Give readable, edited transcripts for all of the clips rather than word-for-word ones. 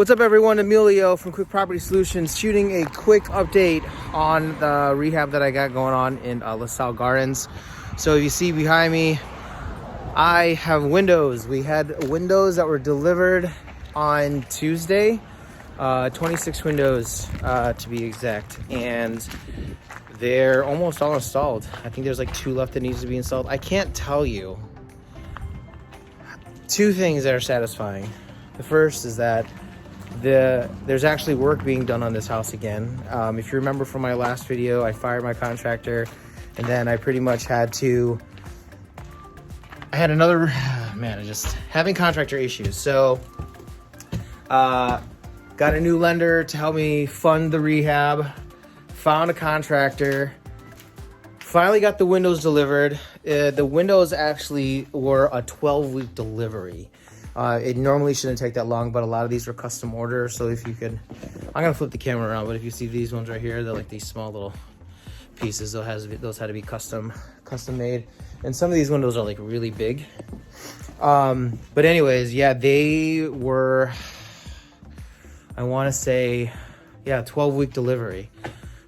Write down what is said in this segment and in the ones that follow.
What's up, everyone? Emilio from Quick Property Solutions, shooting a quick update on the rehab that I got going on in LaSalle Gardens. So you see behind me, I have windows. We had windows that were delivered on Tuesday, 26 windows to be exact, and they're almost all installed. I think there's like 2 left that needs to be installed. I can't tell you 2 things that are satisfying. The first is that there's actually work being done on this house again. If you remember from my last video, I fired my contractor, and then I pretty much had another, just having contractor issues. So got a new lender to help me fund the rehab, found a contractor, finally got the windows delivered. The windows actually were a 12-week delivery. It normally shouldn't take that long, but a lot of these were custom order. So if you could, I'm gonna flip the camera around, but if you see these ones right here, they're like these small little pieces. Those had to be custom made, and some of these windows are like really big. But anyways, yeah, they were, I want to say, 12-week delivery.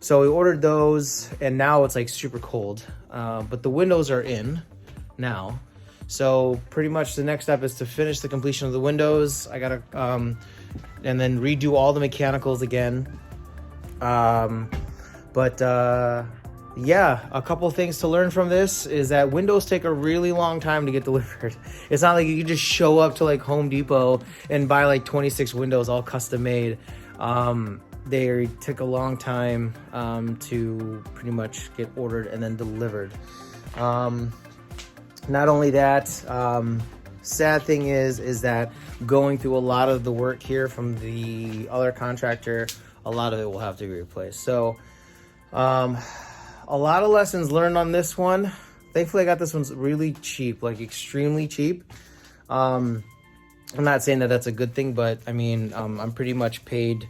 So we ordered those, and now it's like super cold, but the windows are in now. So pretty much the next step is to finish the completion of the windows. I gotta and then redo all the mechanicals again. Yeah, a couple of things to learn from this is that windows take a really long time to get delivered. It's not like you can just show up to like Home Depot and buy like 26 windows all custom made. They took a long time to pretty much get ordered and then delivered. Not only that, sad thing is that going through a lot of the work here from the other contractor, a lot of it will have to be replaced. So a lot of lessons learned on this one. Thankfully I got this one's really cheap, like extremely cheap. I'm not saying that that's a good thing, but I mean, I'm pretty much paid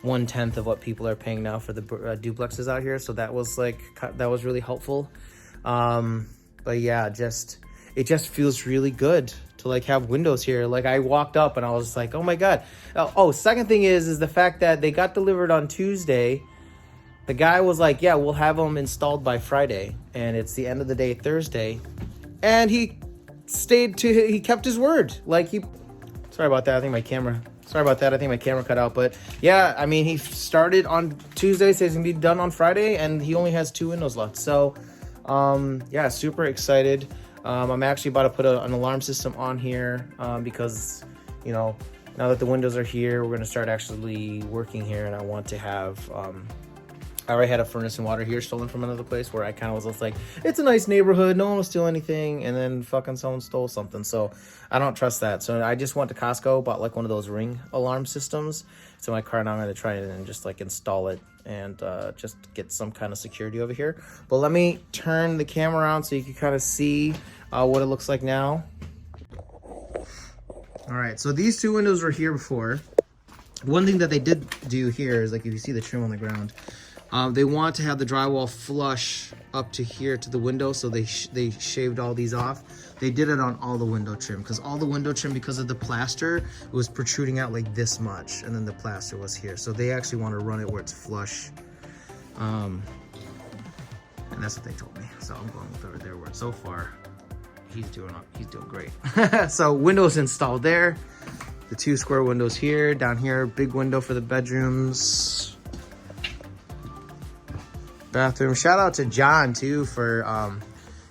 1/10 of what people are paying now for the duplexes out here. So that was really helpful. But yeah, it just feels really good to like have windows here. Like I walked up and I was like, oh my God. Second thing is the fact that they got delivered on Tuesday. The guy was like, yeah, we'll have them installed by Friday. And it's the end of the day, Thursday. And he kept his word. Sorry about that. I think my camera cut out. But yeah, I mean, he started on Tuesday, says it's gonna be done on Friday, and he only has 2 windows left. So yeah, super excited. I'm actually about to put an alarm system on here because, you know, now that the windows are here, we're going to start actually working here, and I want to have, I already had a furnace and water here stolen from another place where I kind of was just like, it's a nice neighborhood, no one will steal anything, and then fucking someone stole something. So I don't trust that. So I just went to Costco, bought like one of those Ring alarm systems. So my car, now I'm going to try it and just like install it and just get some kind of security over here. But let me turn the camera around so you can kind of see what it looks like now. All right, so these 2 windows were here before. One thing that they did do here is, like, if you see the trim on the ground, they want to have the drywall flush up to here to the window, so they shaved all these off. They did it on all the window trim, because all the window trim, because of the plaster, it was protruding out like this much, and then the plaster was here. So they actually want to run it where it's flush, and that's what they told me. So I'm going with their word. So far, he's doing great. So windows installed there. The 2 square windows here, down here, big window for the bedrooms. Bathroom. Shout out to John too for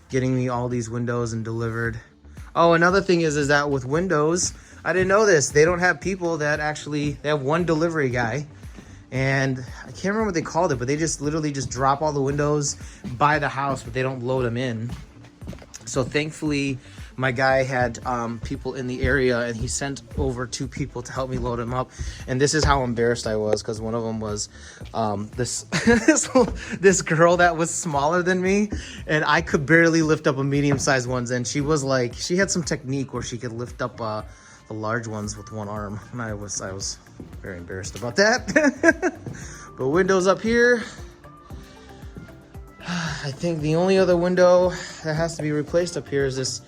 getting me all these windows and delivered. Oh, another thing is that with windows, I didn't know this, they don't have people that actually, they have one delivery guy, and I can't remember what they called it, but they just literally just drop all the windows by the house, but they don't load them in. So thankfully my guy had people in the area, and he sent over 2 people to help me load them up. And this is how embarrassed I was, because one of them was this girl that was smaller than me, and I could barely lift up a medium-sized ones, and she was like, she had some technique where she could lift up the large ones with one arm, and I was very embarrassed about that. But windows up here. I think the only other window that has to be replaced up here is this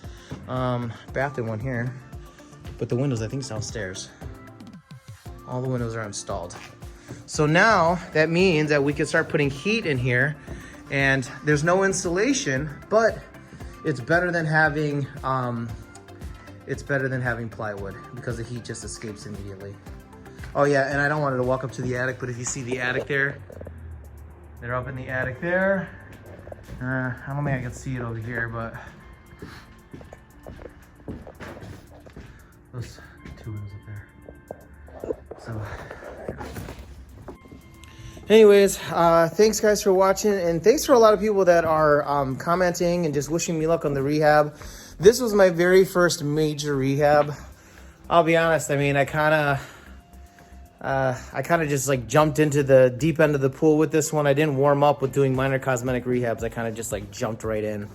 bathroom one here, but the windows, I think, is downstairs. All the windows are installed. So now that means that we can start putting heat in here, and there's no insulation, but it's better than having plywood because the heat just escapes immediately. Oh yeah, and I don't want to walk up to the attic, but if you see the attic there, they're up in the attic there. I don't think I can see it over here, but those two windows up there. So anyways, thanks guys for watching, and thanks for a lot of people that are commenting and just wishing me luck on the rehab. This was my very first major rehab. I'll be honest, I mean, I kind of just like jumped into the deep end of the pool with this one. I didn't warm up with doing minor cosmetic rehabs. I kind of just like jumped right in.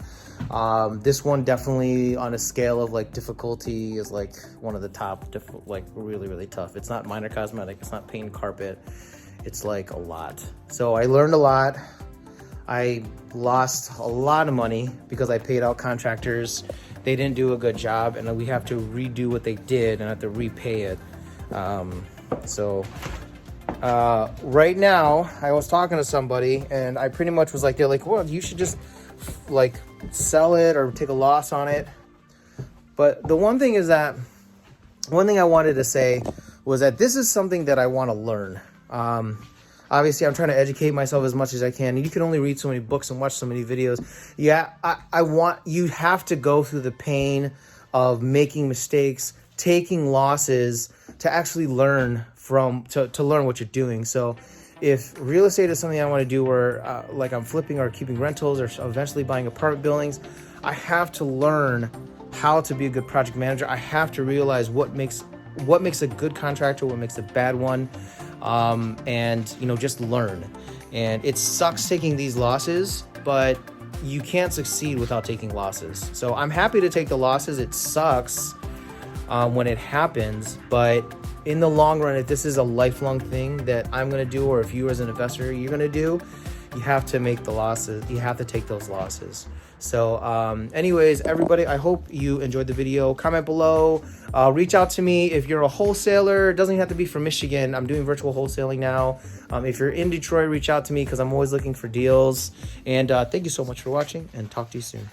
This one definitely on a scale of like difficulty is like one of the top, like really, really tough. It's not minor cosmetic. It's not paint carpet. It's like a lot. So I learned a lot. I lost a lot of money because I paid out contractors. They didn't do a good job, and we have to redo what they did and have to repay it. Right now, I was talking to somebody, and I pretty much was like, they're like, well, you should just like sell it or take a loss on it. But the one thing I wanted to say was that this is something that I want to learn. Obviously I'm trying to educate myself as much as I can. You can only read so many books and watch so many videos. Yeah, you have to go through the pain of making mistakes, taking losses to actually learn to learn what you're doing. So if real estate is something I want to do where like I'm flipping or keeping rentals or eventually buying apartment buildings, I have to learn how to be a good project manager. I have to realize what makes a good contractor, what makes a bad one, and just learn. And it sucks taking these losses, but you can't succeed without taking losses. So I'm happy to take the losses. It sucks when it happens, but in the long run, if this is a lifelong thing that I'm going to do, or if you as an investor, you're going to do, you have to make the losses. You have to take those losses. So anyways, everybody, I hope you enjoyed the video. Comment below, reach out to me if you're a wholesaler. It doesn't even have to be from Michigan. I'm doing virtual wholesaling now. If you're in Detroit, reach out to me because I'm always looking for deals. And thank you so much for watching, and talk to you soon.